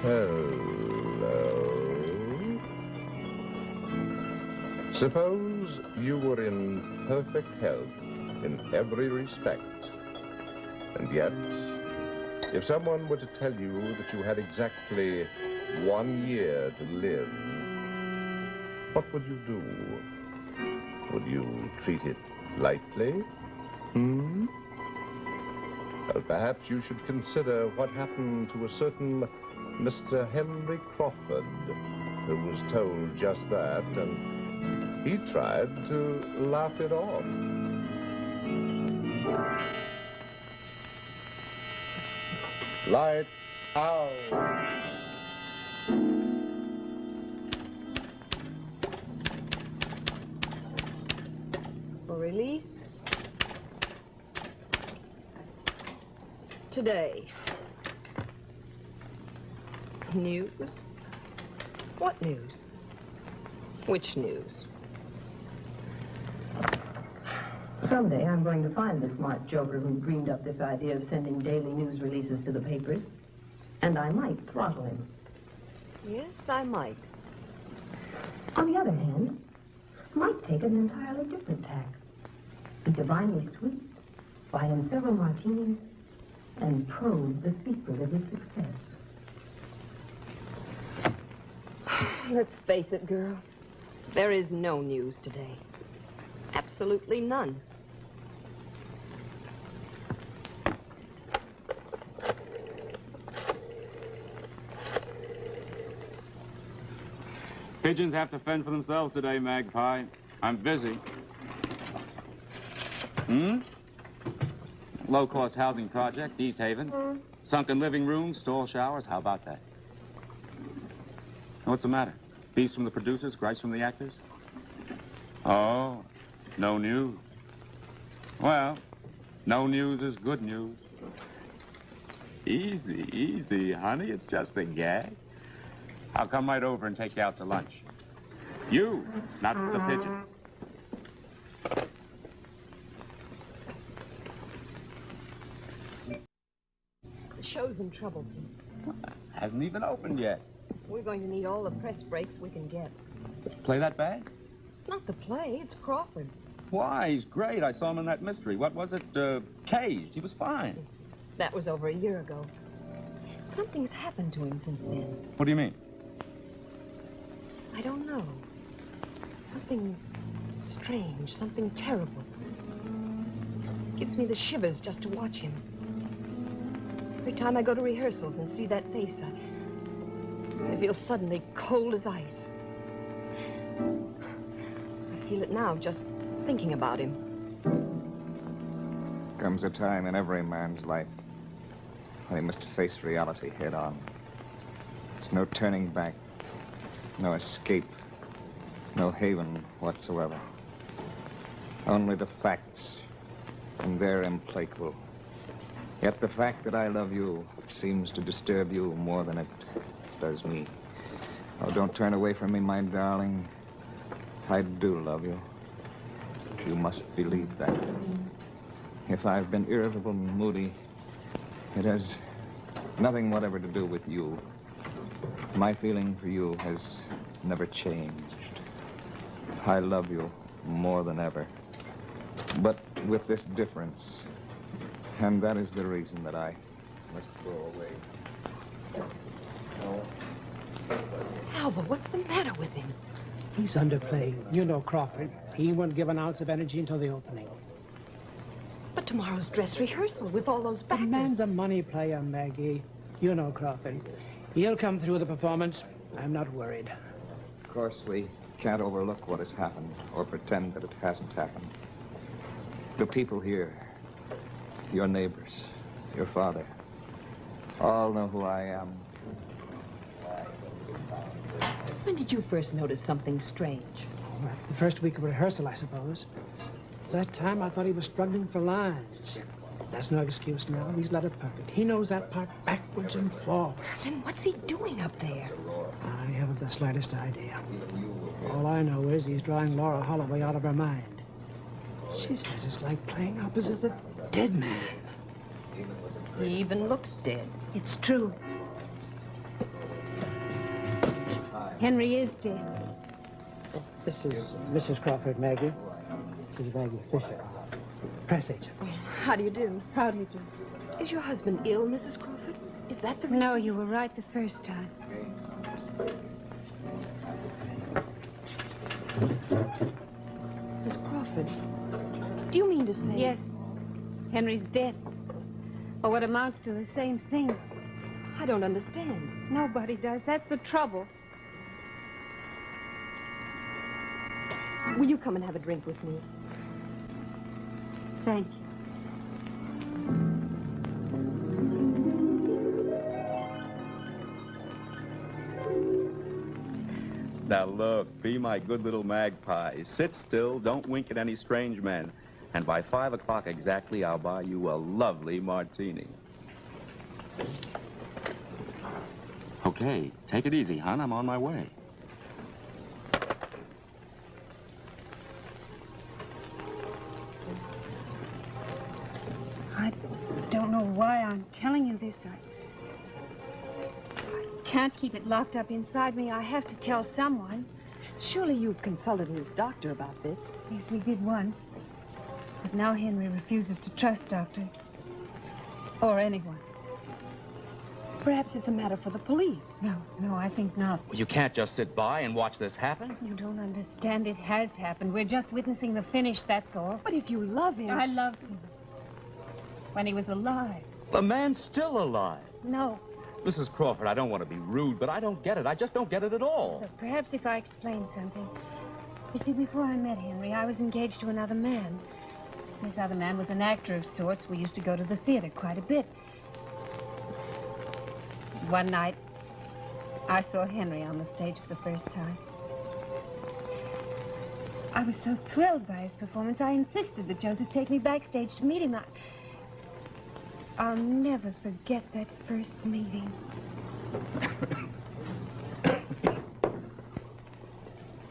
Hello. Suppose you were in perfect health in every respect. And yet, if someone were to tell you that you had exactly 1 year to live, what would you do? Would you treat it lightly? Well, perhaps you should consider what happened to a certain Mr. Henry Crawford, who was told just that, and he tried to laugh it off. Lights out. For release. Today. News? What news? Which news? Someday I'm going to find the smart joker who dreamed up this idea of sending daily news releases to the papers. And I might throttle him. Yes, I might. On the other hand, I might take an entirely different tack. Be divinely sweet, buy him several martinis, and probe the secret of his success. Let's face it, girl. There is no news today. Absolutely none. Pigeons have to fend for themselves today, Magpie. I'm busy. Low-cost housing project, East Haven. Sunken living rooms, stall showers. How about that? What's the matter? Beefs from the producers, gripes from the actors? Oh, no news. Well, no news is good news. Easy, easy, honey. It's just a gag. I'll come right over and take you out to lunch. You, not the pigeons. The show's in trouble, Pete. Hasn't even opened yet. We're going to need all the press breaks we can get. Play that bad? It's not the play, it's Crawford. Why? He's great. I saw him in that mystery. What was it? Caged. He was fine. That was over a year ago. Something's happened to him since then. What do you mean? I don't know. Something strange, something terrible. Gives me the shivers just to watch him. Every time I go to rehearsals and see that face, I feel suddenly cold as ice. I feel it now just thinking about him. Comes a time in every man's life when he must face reality head on. There's no turning back, no escape, no haven whatsoever. Only the facts, and they're implacable. Yet the fact that I love you seems to disturb you more than it does me. Oh, don't turn away from me, my darling. I do love you. You must believe that. If I've been irritable and moody, it has nothing whatever to do with you. My feeling for you has never changed. I love you more than ever. But with this difference, and that is the reason that I must go away. Albert, what's the matter with him? He's underplaying. You know Crawford. He won't give an ounce of energy until the opening. But tomorrow's dress rehearsal with all those The backers. man's a money player, Maggie. You know Crawford. He'll come through the performance. I'm not worried. Of course, we can't overlook what has happened or pretend that it hasn't happened. The people here, your neighbors, your father, all know who I am. When did you first notice something strange? Oh, the first week of rehearsal, I suppose. That time I thought he was struggling for lines. That's no excuse now. He's letter perfect. He knows that part backwards and forwards. Then what's he doing up there? I haven't the slightest idea. All I know is he's drawing Laura Holloway out of her mind. She says it's like playing opposite a dead man. He even looks dead. It's true. Henry is dead. This is Mrs. Crawford, Maggie. This is Maggie Fisher, press agent. How do you do? How do you do? Is your husband ill, Mrs. Crawford? Is that the reason? No, you were right the first time. Mrs. Crawford, do you mean to say... Yes, Henry's dead. Or what amounts to the same thing. I don't understand. Nobody does. That's the trouble. Will you come and have a drink with me? Thank you. Now look, be my good little magpie. Sit still, don't wink at any strange men. And by 5 o'clock exactly, I'll buy you a lovely martini. Okay, take it easy, hon. I'm on my way. I don't know why I'm telling you this. I can't keep it locked up inside me. I have to tell someone. Surely you've consulted his doctor about this. Yes, we did once. But now Henry refuses to trust doctors. Or anyone. Perhaps it's a matter for the police. No, I think not. You can't just sit by and watch this happen. You don't understand. It has happened. We're just witnessing the finish, that's all. But if you love him... I loved him. When he was alive. The man's still alive. No. Mrs. Crawford, I don't want to be rude, but I don't get it. I just don't get it at all. But perhaps if I explain something. You see, before I met Henry, I was engaged to another man. This other man was an actor of sorts. We used to go to the theater quite a bit. One night, I saw Henry on the stage for the first time. I was so thrilled by his performance, I insisted that Joseph take me backstage to meet him. I'll never forget that first meeting.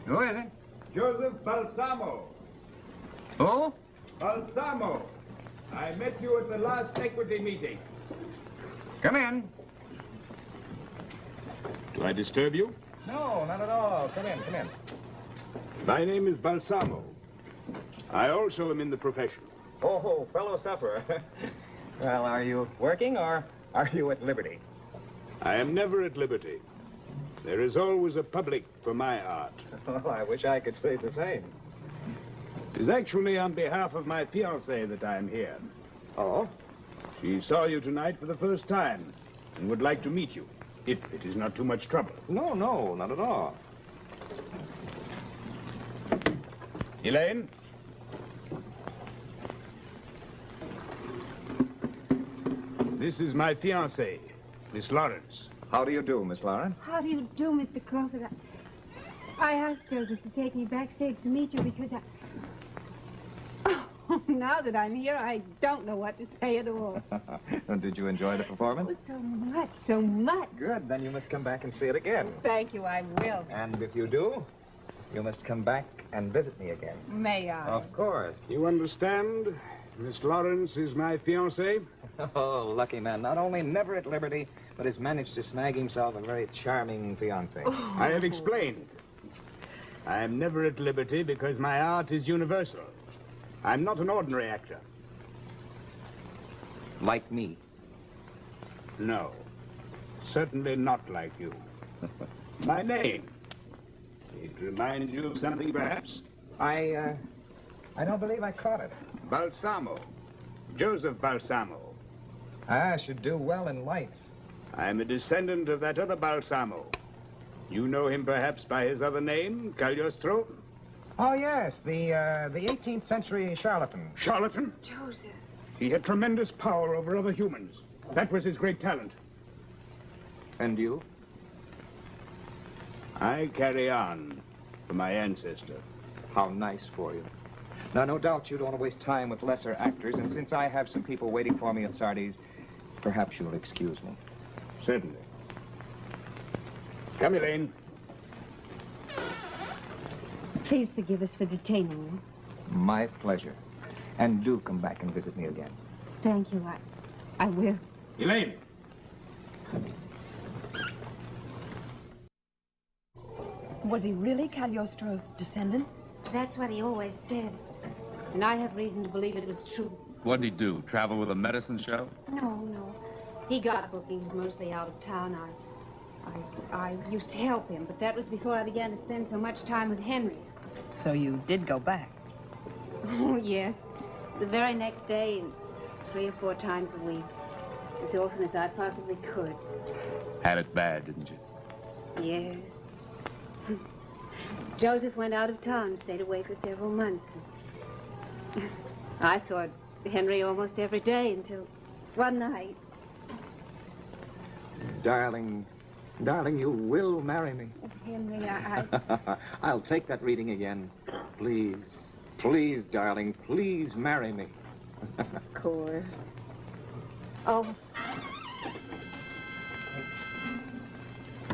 Who is it? Joseph Balsamo. Who? Balsamo. I met you at the last equity meeting. Come in. Do I disturb you? No, not at all. Come in, come in. My name is Balsamo. I also am in the profession. Oh, fellow sufferer. Well, are you working or are you at liberty? I am never at liberty. There is always a public for my art. Well, I wish I could say the same. It is actually on behalf of my fiancée that I am here. Oh? She saw you tonight for the first time and would like to meet you, if it is not too much trouble. No, not at all. Elaine? This is my fiancée, Miss Lawrence. How do you do, Miss Lawrence? How do you do, Mr. Crawford? I asked Joseph to take me backstage to meet you because Oh, now that I'm here, I don't know what to say at all. Did you enjoy the performance? Oh, so much. Good, then you must come back and see it again. Thank you, I will. And if you do, you must come back and visit me again. May I? Of course. You understand? Miss Lawrence is my fiancée. Oh, lucky man. Not only never at liberty, but has managed to snag himself a very charming fiancée. Oh. I have explained. I am never at liberty because my art is universal. I'm not an ordinary actor. Like me? No. Certainly not like you. My name. It reminds you of something, perhaps? I don't believe I caught it. Balsamo. Joseph Balsamo. I should do well in lights. I'm a descendant of that other Balsamo. You know him perhaps by his other name, Cagliostro? Oh, yes, the 18th century charlatan. Charlatan? Joseph. He had tremendous power over other humans. That was his great talent. And you? I carry on for my ancestor. How nice for you. Now, no doubt you don't want to waste time with lesser actors, and since I have some people waiting for me at Sardi's, perhaps you'll excuse me. Certainly. Come, Elaine. Please forgive us for detaining you. My pleasure. And do come back and visit me again. Thank you. I will. Elaine! Was he really Cagliostro's descendant? That's what he always said. And I have reason to believe it was true. What'd he do? Travel with a medicine show? No. He got bookings mostly out of town. I used to help him, but that was before I began to spend so much time with Henry. So you did go back? Oh, yes. The very next day, and 3 or 4 times a week. As often as I possibly could. Had it bad, didn't you? Yes. Joseph went out of town and stayed away for several months. I saw Henry almost every day until one night. Darling, you will marry me. Henry, I'll take that reading again. Please, darling, please marry me. Of course. Oh.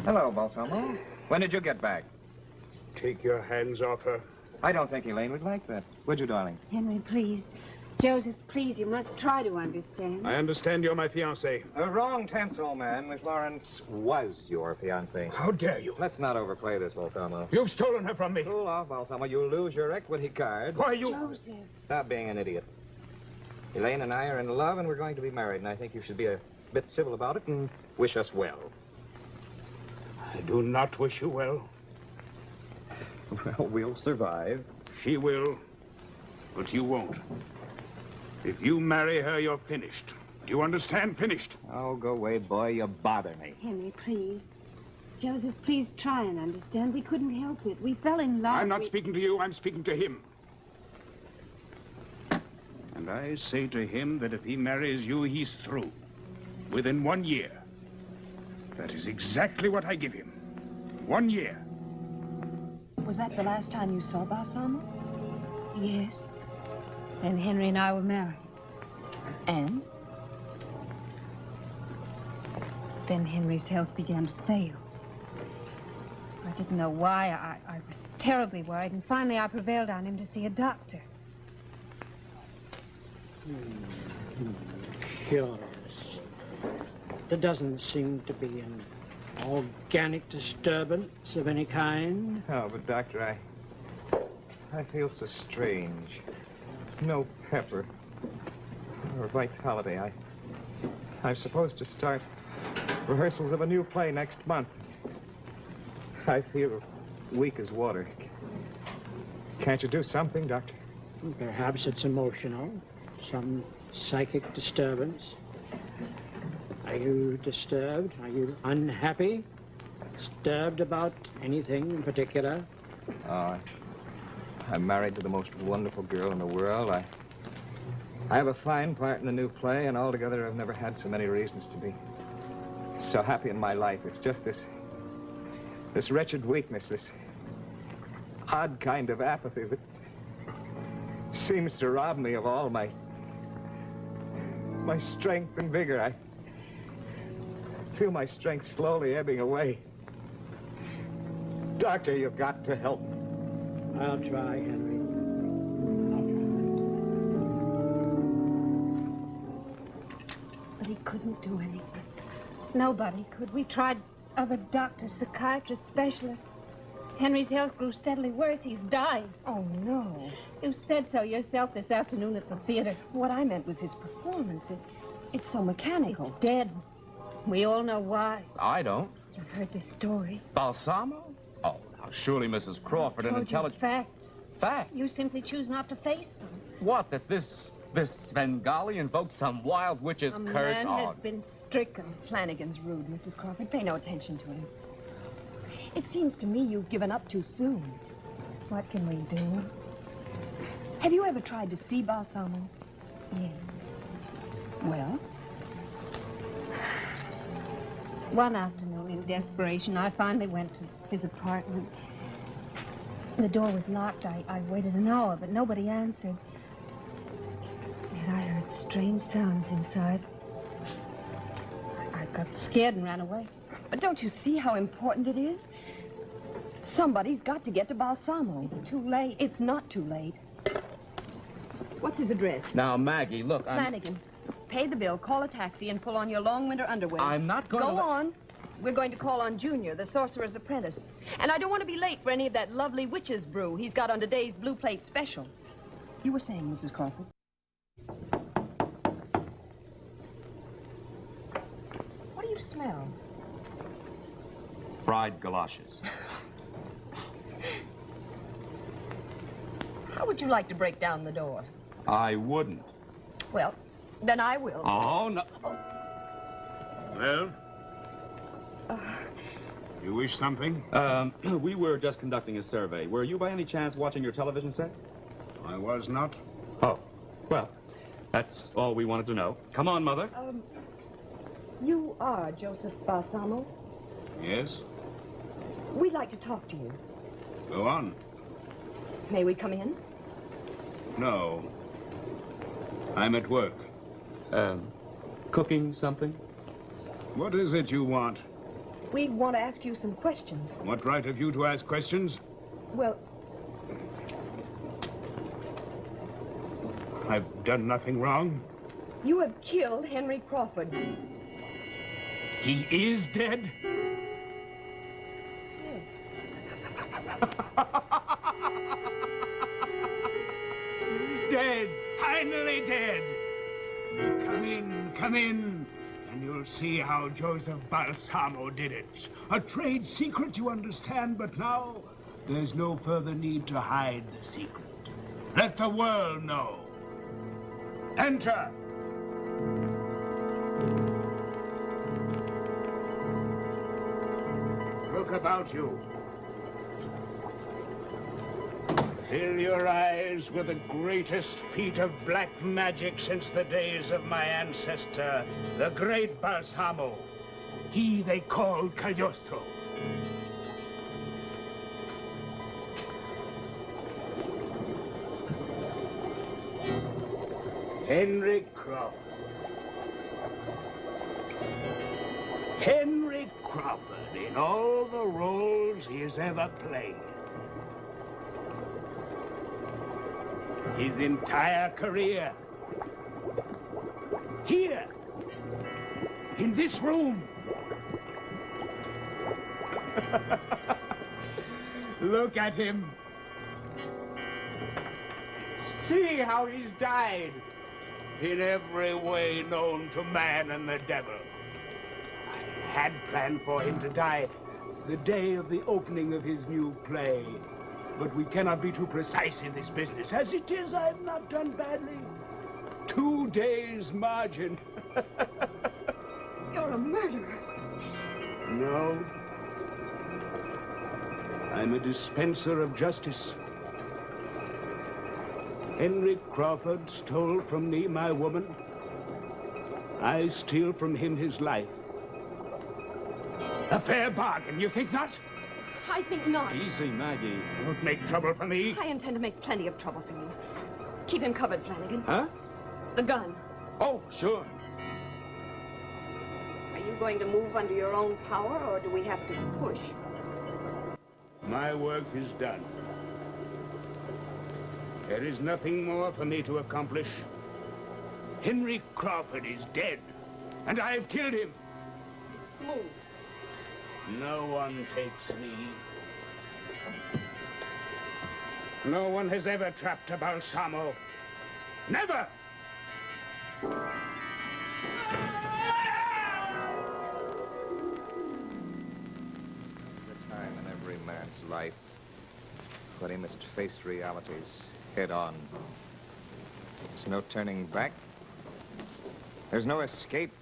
Hello, Balsamo. When did you get back? Take your hands off her. I don't think Elaine would like that. Would you, darling? Henry, please. Joseph, please, you must try to understand. I understand you're my fiancé. Wrong tense, old man. Miss Lawrence was your fiancée. How dare you? Let's not overplay this, Balsamo. You've stolen her from me. Cool off, Balsamo. You'll lose your equity card. Why, you... Joseph. Stop being an idiot. Elaine and I are in love, and we're going to be married, and I think you should be a bit civil about it and wish us well. I do not wish you well. Well, we'll survive. She will, but you won't. If you marry her, you're finished. Do you understand? Finished. Oh, go away, boy. You bother me. Henry, please. Joseph, please try and understand. We couldn't help it. We fell in love. I'm not speaking to you. I'm speaking to him. And I say to him that if he marries you, he's through. Within 1 year. That is exactly what I give him. 1 year. Was that the last time you saw Balsamo? Yes. Then Henry and I were married. And? Then Henry's health began to fail. I didn't know why. I was terribly worried, and finally I prevailed on him to see a doctor. Curious. There doesn't seem to be an organic disturbance of any kind. Oh, but Doctor, I feel so strange. No pepper or vitality. I'm supposed to start rehearsals of a new play next month. I feel weak as water. Can't you do something, Doctor? Perhaps it's emotional, some psychic disturbance. Are you disturbed? Are you unhappy? Disturbed about anything in particular? I'm married to the most wonderful girl in the world. I have a fine part in the new play, and altogether I've never had so many reasons to be so happy in my life. It's just this wretched weakness, this odd kind of apathy that seems to rob me of all my strength and vigor. I feel my strength slowly ebbing away. Doctor, you've got to help me. I'll try, Henry. But he couldn't do anything. Nobody could. We tried other doctors, psychiatrists, specialists. Henry's health grew steadily worse. He's died. Oh, no. You said so yourself this afternoon at the theater. What I meant was his performance. It's so mechanical. It's dead. We all know why. I don't. You've heard this story. Balsamo? Oh, now, surely Mrs. Crawford, an intelligent... Facts. Facts? You simply choose not to face them. What, that this Svengali invoked some wild witch's curse man on... has been stricken. Flanagan's rude, Mrs. Crawford. Pay no attention to him. It seems to me you've given up too soon. What can we do? Have you ever tried to see Balsamo? Yes. Well? One afternoon, in desperation, I finally went to his apartment. The door was locked. I waited an hour, but nobody answered. Yet I heard strange sounds inside. I got scared and ran away. But don't you see how important it is? Somebody's got to get to Balsamo. It's too late. It's not too late. What's his address? Now, Maggie, look, Flanagan. Pay the bill, call a taxi, and pull on your long winter underwear. I'm not going to... Go on. We're going to call on Junior, the sorcerer's apprentice. And I don't want to be late for any of that lovely witch's brew he's got on today's Blue Plate special. You were saying, Mrs. Crawford? What do you smell? Fried galoshes. How would you like to break down the door? I wouldn't. Well, then I will. Oh, no. Well? You wish something? We were just conducting a survey. Were you by any chance watching your television set? I was not. Oh, well, that's all we wanted to know. Come on, Mother. You are Joseph Balsamo? Yes? We'd like to talk to you. Go on. May we come in? No. I'm at work. Cooking something? What is it you want? We want to ask you some questions. What right have you to ask questions? Well, I've done nothing wrong. you have killed Henry Crawford. He is dead? Dead! Finally dead! Come in, and you'll see how Joseph Balsamo did it. A trade secret, you understand, but now there's no further need to hide the secret. Let the world know. Enter! Look about you. Fill your eyes with the greatest feat of black magic since the days of my ancestor, the great Balsamo. He they called Cagliostro. Henry Crawford. Henry Crawford in all the roles he has ever played. His entire career. Here. In this room. Look at him. See how he's died. In every way known to man and the devil. I had planned for him to die the day of the opening of his new play. But we cannot be too precise in this business. As it is, I have not done badly. 2 days' margin. You're a murderer. No. I'm a dispenser of justice. Henry Crawford stole from me my woman. I steal from him his life. A fair bargain, you think not? I think not. Easy, Maggie. Don't make trouble for me. I intend to make plenty of trouble for you. Keep him covered, Flanagan. Huh? The gun. Oh, sure. Are you going to move under your own power, or do we have to push? My work is done. There is nothing more for me to accomplish. Henry Crawford is dead, and I've killed him. Move. No one takes me. No one has ever trapped a Balsamo. Never! The time in every man's life when he must face realities head on. There's no turning back. There's no escape.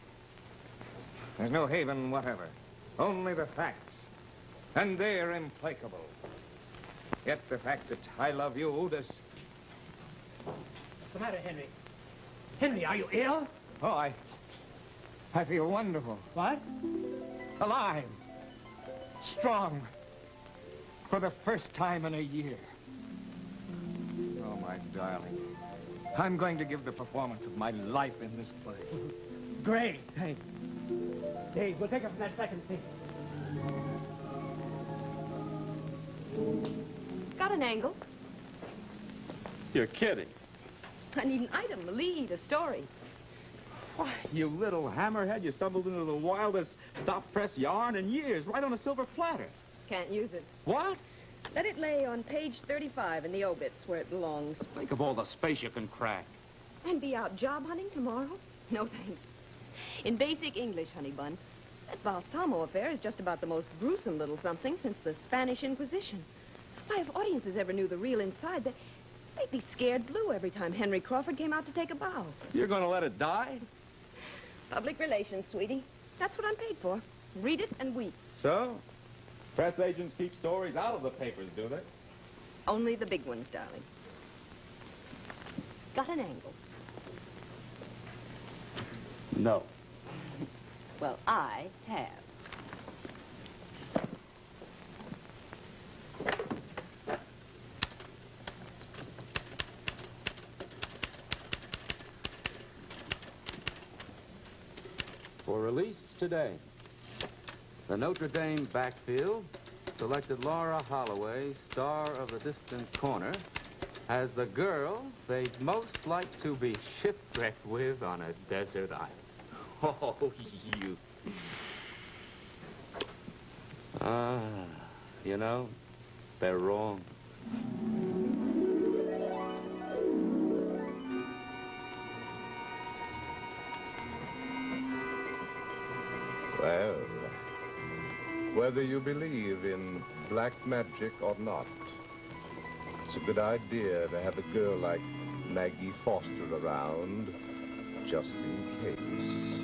There's no haven whatever. Only the facts. And they're implacable. Yet the fact that I love you does... What's the matter, Henry? Henry, are you ill? Oh, I feel wonderful. What? Alive. Strong. For the first time in a year. Oh, my darling. I'm going to give the performance of my life in this play. Great. Hey. Dave, we'll take her from that second scene. Got an angle? You're kidding. I need an item, a lead, a story. Why, you little hammerhead, you stumbled into the wildest stop-press yarn in years, right on a silver platter. Can't use it. What? Let it lay on page 35 in the obits where it belongs. Think of all the space you can crack. And be out job hunting tomorrow? No, thanks. In basic English, honey bun, that Balsamo affair is just about the most gruesome little something since the Spanish Inquisition. Why, if audiences ever knew the real inside, they'd be scared blue every time Henry Crawford came out to take a bow. You're going to let it die? Public relations, sweetie. That's what I'm paid for. Read it and weep. So? Press agents keep stories out of the papers, do they? Only the big ones, darling. Got an angle? No. Well, I have. For release today, the Notre Dame backfield selected Laura Holloway, star of The Distant Corner, as the girl they'd most like to be shipwrecked with on a desert island. Oh, you. You know, they're wrong. Well, whether you believe in black magic or not, it's a good idea to have a girl like Maggie Foster around, just in case.